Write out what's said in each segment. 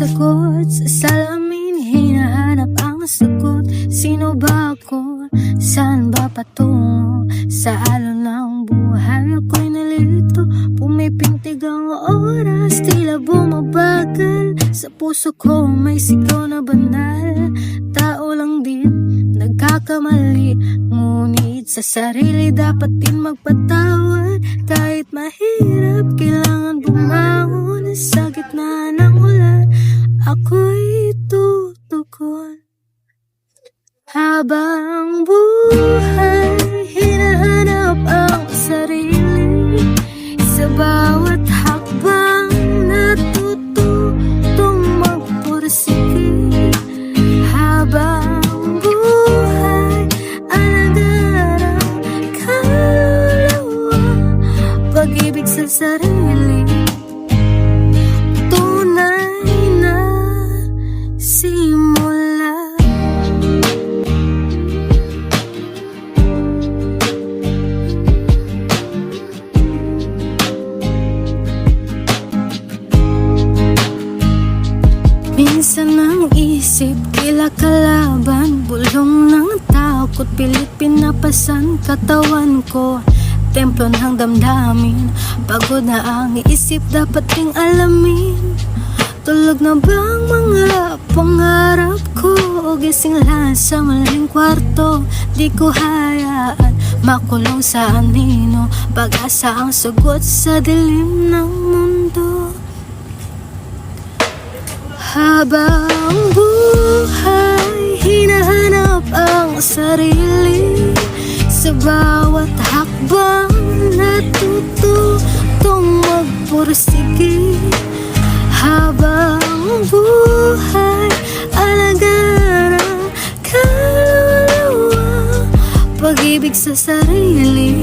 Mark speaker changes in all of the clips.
Speaker 1: takot sa salamin, hinahanap ang sagot. Sino ba ako? Saan ba patungo? Sa alon ng buhay ako'y nalilito. Pumipintig ang oras, tila bumabagal. Sa puso ko may sigaw na banal. Tao lang din, nagkakamali. Ngunit sa sarili dapat din magpatawad. Kahit mahirap, kailangan bumangon. Sa gitna ng ulan, ako'y tutugon. Habang buhay, hinahanap ang sarili. Sa bawat hakbang, natututong magpursige. Habang buhay, alagaan ang kaluluwa. Pag-ibig sa sarili, tunay na simula. Minsan ang isip, tila kalaban. Bulong ng takot, pilit pinapasan katawan ko. Templo ng damdamin, pagod na ang isip, dapat ding alamin. Tulog na ba ang mga pangarap ko? O gising lang sa maling kwarto? Di ko hayaan makulong sa anino. Pag-asa ang sagot sa dilim ng mundo. Habang buhay, hinahanap ang sarili. Sa bawat hakbang, natututong magpursige. Habang buhay, alagaan ang kaluluwa. Pag-ibig sa sarili,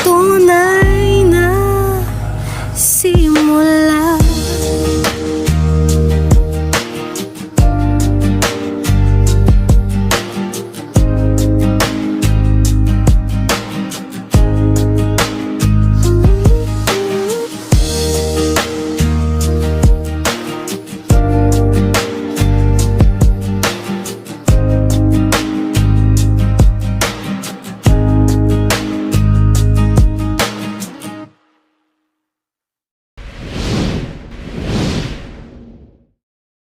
Speaker 1: tunay na simula.